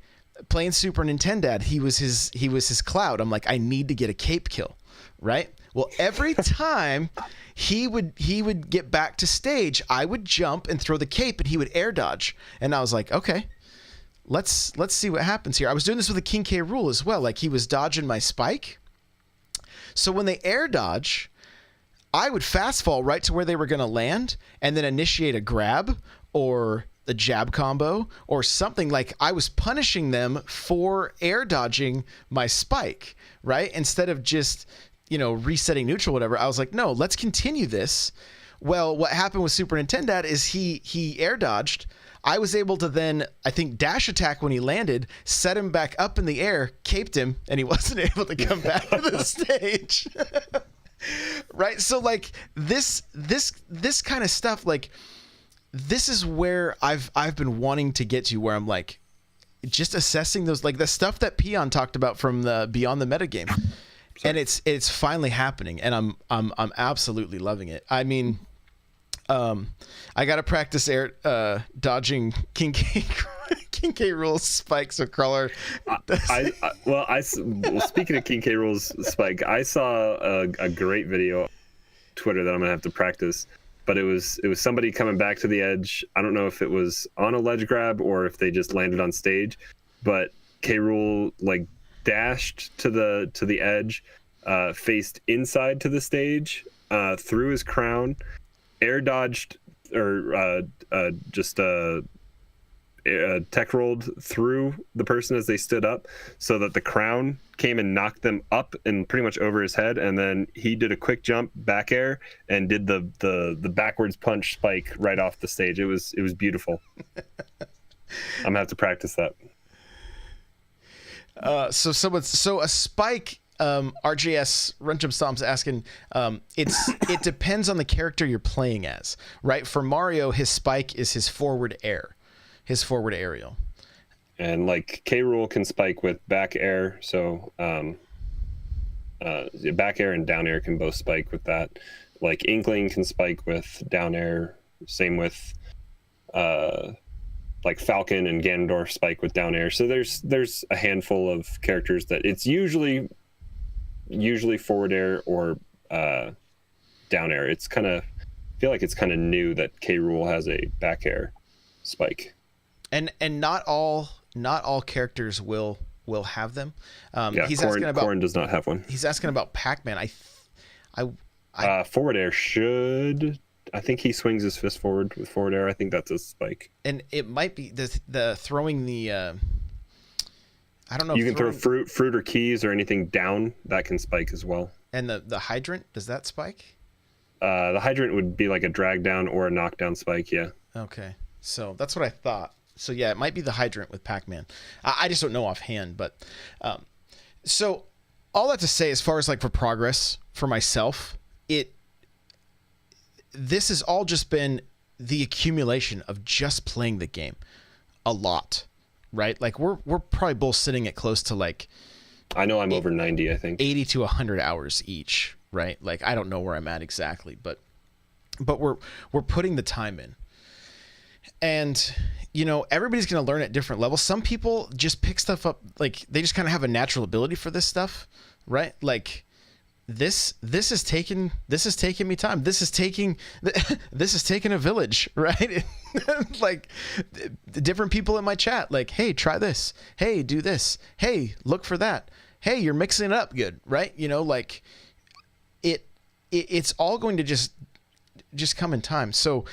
playing Super Nintendo, he was his Cloud. I'm like, I need to get a cape kill, right? Well, every time he would get back to stage, I would jump and throw the cape and he would air dodge. And I was like, okay, let's see what happens here. I was doing this with a King K. Rool as well. Like he was dodging my spike. So when they air dodge, I would fast fall right to where they were going to land and then initiate a grab or the jab combo or something. Like I was punishing them for air dodging my spike, right? Instead of just, resetting neutral, whatever. I was like, no, let's continue this. Well, what happened with Super Nintendo is he air dodged. I was able to then, I think, dash attack when he landed, set him back up in the air, caped him, and he wasn't able to come back to the stage. Right? So like this kind of stuff, like this is where I've been wanting to get to, where I'm like just assessing those, like the stuff that Peon talked about from the Beyond the Metagame. And it's finally happening, and I'm absolutely loving it. I mean, I got to practice air dodging King K Rool's spikes with Crawler. Speaking of King K Rool's spike, I saw a great video on Twitter that I'm gonna have to practice. But it was somebody coming back to the edge. I don't know if it was on a ledge grab or if they just landed on stage, but K Rool like dashed to the edge, faced inside to the stage, threw his crown, air dodged or just tech rolled through the person as they stood up, so that the crown came and knocked them up and pretty much over his head, and then he did a quick jump back air and did the backwards punch spike right off the stage. It was beautiful. I'm gonna have to practice that. So a spike, RJS Runchum Stomp's asking, it depends on the character you're playing as, right? For Mario, his spike is his forward air, his forward aerial. And like K Rool can spike with back air, so back air and down air can both spike with that. Like Inkling can spike with down air, same with like Falcon and Ganondorf spike with down air. So there's a handful of characters that it's usually forward air or down air. It's kind of, I feel like it's kind of new that K Rool has a back air spike. And not all characters will have them. Corrin does not have one. He's asking about Pac-Man. Forward air should. I think he swings his fist forward with forward air. I think that's a spike. And it might be the throwing the. I don't know. You can throw fruit or keys or anything down that can spike as well. And the hydrant, does that spike? The hydrant would be like a drag down or a knockdown spike. Yeah. Okay, so that's what I thought. So yeah, it might be the hydrant with Pac-Man. I just don't know offhand, but so all that to say, as far as like for progress for myself, this has all just been the accumulation of just playing the game a lot, right? Like we're probably both sitting at close to like, I know I'm over 90, I think 80 to 100 hours each, right? Like I don't know where I'm at exactly, but we're putting the time in. And, everybody's going to learn at different levels. Some people just pick stuff up, like they just kind of have a natural ability for this stuff, right? Like this is taking me time. This is taking a village, right? Like different people in my chat, like, hey, try this. Hey, do this. Hey, look for that. Hey, you're mixing it up good, right? Like it's all going to just come in time. So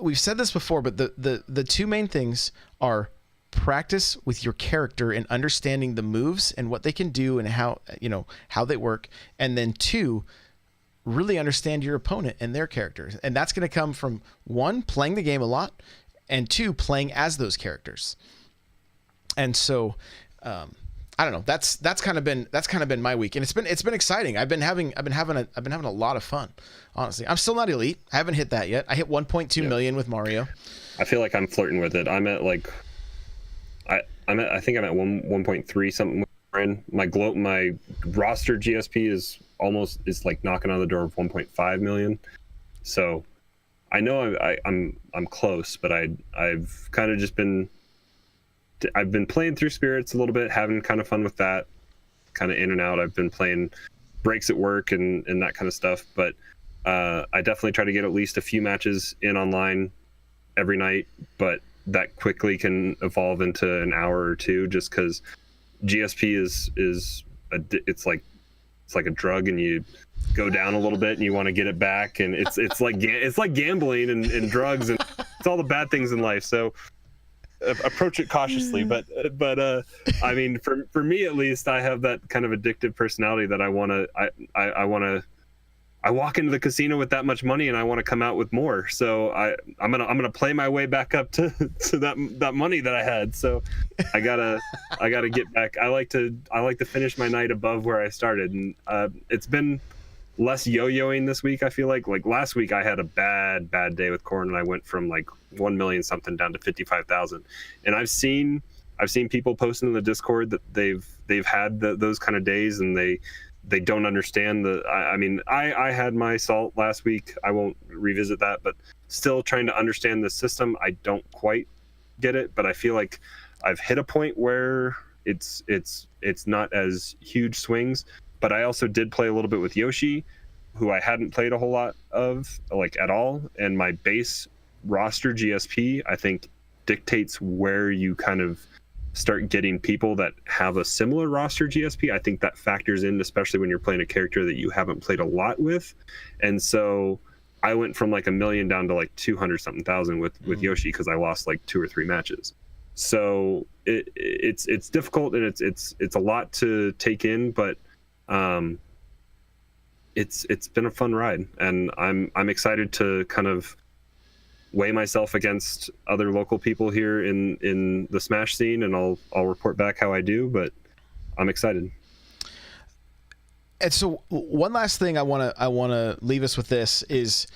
we've said this before, but the two main things are practice with your character and understanding the moves and what they can do and how they work. And then two, really understand your opponent and their characters. And that's going to come from, one, playing the game a lot, and two, playing as those characters. And so, I don't know. That's kind of been my week, and it's been exciting. I've been having a lot of fun. Honestly, I'm still not elite. I haven't hit that yet. I hit 1.2 million with Mario. I feel like I'm flirting with it. I'm at like, I think I'm at 1.3 something with Brian. My roster GSP is like knocking on the door of 1.5 million. So I know I'm close, but I've kind of just been. I've been playing through Spirits a little bit, having kind of fun with that, kind of in and out. I've been playing breaks at work and that kind of stuff, but I definitely try to get at least a few matches in online every night, but that quickly can evolve into an hour or two just because GSP it's like a drug, and you go down a little bit and you want to get it back, and it's like gambling and drugs, and it's all the bad things in life. So approach it cautiously, but I mean, for me at least, I have that kind of addictive personality that I walk into the casino with that much money and I want to come out with more. So I'm gonna play my way back up to that money that I had. So I gotta get back. I like to finish my night above where I started, and it's been less yo-yoing this week. I feel like last week I had a bad day with Corn, and I went from like 1 million something down to 55,000. And I've seen people posting in the Discord that they've had those kind of days, and they don't understand I had my salt last week. I won't revisit that, but still trying to understand the system. I don't quite get it, but I feel like I've hit a point where it's not as huge swings. But I also did play a little bit with Yoshi, who I hadn't played a whole lot of, like, at all. And my base roster GSP, I think, dictates where you kind of start getting people that have a similar roster GSP. I think that factors in, especially when you're playing a character that you haven't played a lot with. And so I went from like 1 million down to like 200 something thousand with Yoshi, because I lost like 2 or 3 matches. So it's difficult, and it's a lot to take in, but it's been a fun ride, and I'm excited to kind of weigh myself against other local people here in the Smash scene, and I'll report back how I do, but I'm excited. And so one last thing I want to leave us with this is,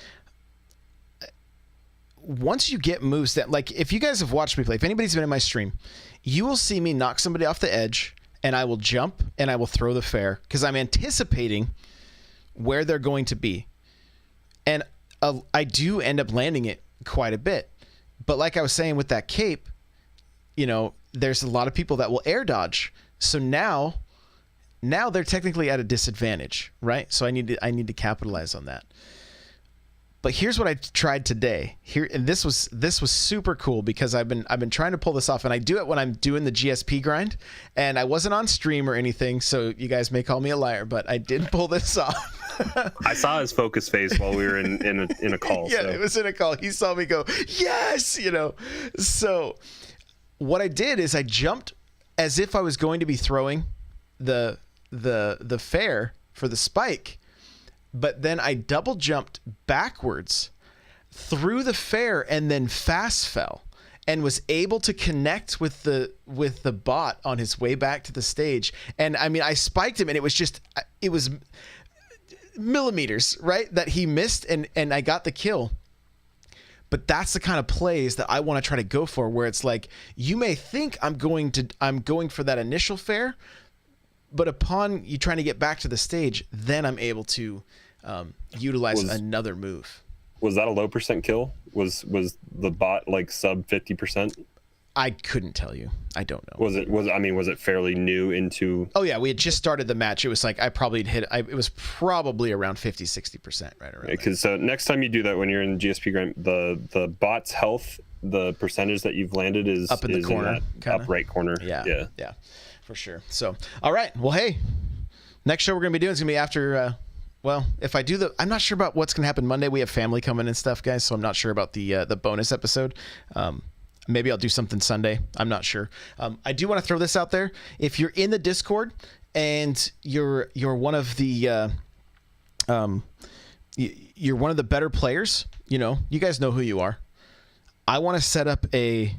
once you get moves that, like, if you guys have watched me play, if anybody's been in my stream, you will see me knock somebody off the edge, and I will jump and I will throw the fair, because I'm anticipating where they're going to be. And I do end up landing it quite a bit. But like I was saying with that cape, there's a lot of people that will air dodge. So now they're technically at a disadvantage, right? So I need to capitalize on that. But here's what I tried today. And this was super cool, because I've been trying to pull this off, and I do it when I'm doing the GSP grind. And I wasn't on stream or anything, so you guys may call me a liar, but I did pull this off. I saw his focus face while we were in a call. Yeah, so. It was in a call. He saw me go, yes, So what I did is I jumped as if I was going to be throwing the fair for the spike. But then I double jumped backwards through the fair and then fast fell, and was able to connect with the bot on his way back to the stage. And I mean, I spiked him, and it was millimeters, right, that he missed, and I got the kill. But that's the kind of plays that I want to try to go for, where it's like, you may think I'm going for that initial fair, but upon you trying to get back to the stage, then I'm able to utilize another move. Was that a low percent kill? Was the bot like sub 50%? I couldn't tell you. I don't know. Was it fairly new into? Oh yeah, we had just started the match. It was like I probably hit. It was probably around 50-60%, right around. Because next time you do that, when you're in GSP grind, the bot's health, the percentage that you've landed is up in the corner, in that up right corner. Yeah, for sure. So all right, well, hey, next show we're gonna be doing is gonna be after. Well, if I do I'm not sure about what's gonna happen Monday. We have family coming and stuff, guys. So I'm not sure about the bonus episode. Maybe I'll do something Sunday. I'm not sure. I do want to throw this out there. If you're in the Discord and you're one of the you're one of the better players. You know, you guys know who you are. I want to set up I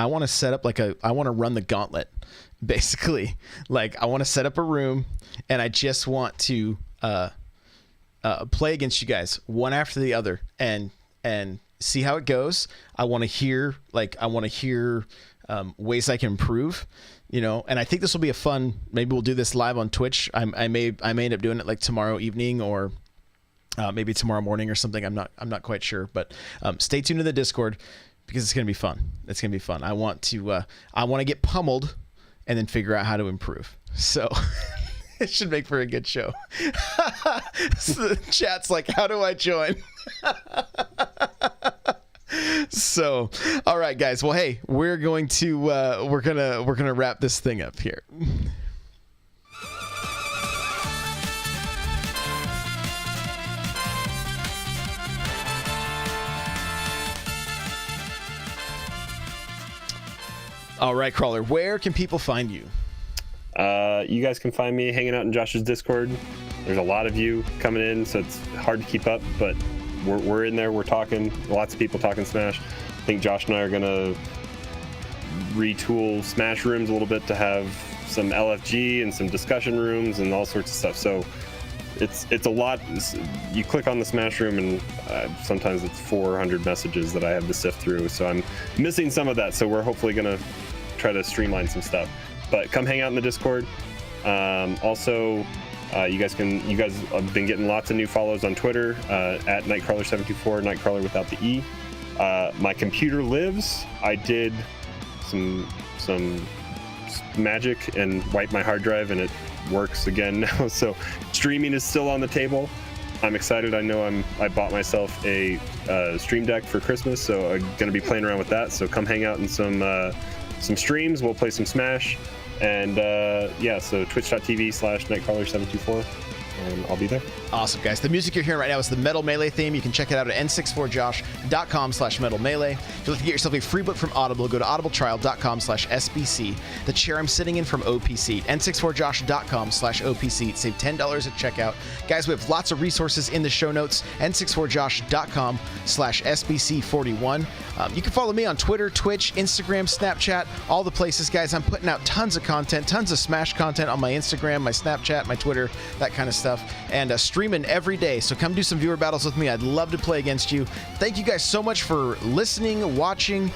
want to run the gauntlet, basically. Like, I want to set up a room, and I just want to play against you guys one after the other and see how it goes. I want to hear ways I can improve, you know. And I think this will be a fun. Maybe we'll do this live on Twitch. I may end up doing it like tomorrow evening or maybe tomorrow morning or something. I'm not quite sure, but stay tuned to the Discord because it's gonna be fun. It's gonna be fun. I want to get pummeled and then figure out how to improve. So. It should make for a good show. So the chat's like, how do I join? So, all right, guys. Well, hey, we're gonna wrap this thing up here. All right, Crawler, where can people find you? You guys can find me hanging out in Josh's Discord. There's a lot of you coming in, so it's hard to keep up, but we're in there. We're talking. Lots of people talking Smash. I think Josh and I are gonna retool Smash rooms a little bit to have some LFG and some discussion rooms and all sorts of stuff. So it's a lot. You click on the Smash room and sometimes it's 400 messages that I have to sift through. So I'm missing some of that. So we're hopefully gonna try to streamline some stuff. But come hang out in the Discord. Also, you guys have been getting lots of new follows on Twitter at Nightcrawler724, Nightcrawler without the E. My computer lives. I did some magic and wiped my hard drive, and it works again now. So streaming is still on the table. I'm excited. I know I bought myself a Stream Deck for Christmas, so I'm gonna be playing around with that. So come hang out in some streams. We'll play some Smash. And so twitch.tv/Nightcrawler724, and I'll be there. Awesome, guys. The music you're hearing right now is the Metal Melee theme. You can check it out at n64josh.com/metalmelee. If you'd like to get yourself a free book from Audible, go to audibletrial.com/SBC. The chair I'm sitting in from OPC, n64josh.com/OPC. Save $10 at checkout. Guys, we have lots of resources in the show notes, n64josh.com/SBC41. You can follow me on Twitter, Twitch, Instagram, Snapchat, all the places, guys. I'm putting out tons of content, tons of Smash content on my Instagram, my Snapchat, my Twitter, that kind of stuff, and streaming every day. So come do some viewer battles with me. I'd love to play against you. Thank you guys so much for listening, watching.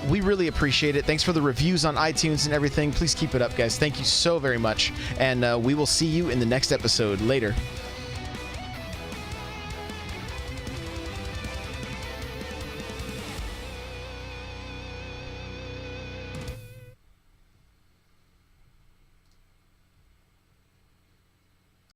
We really appreciate it. Thanks for the reviews on iTunes and everything. Please keep it up, guys. Thank you so very much. And we will see you in the next episode. Later.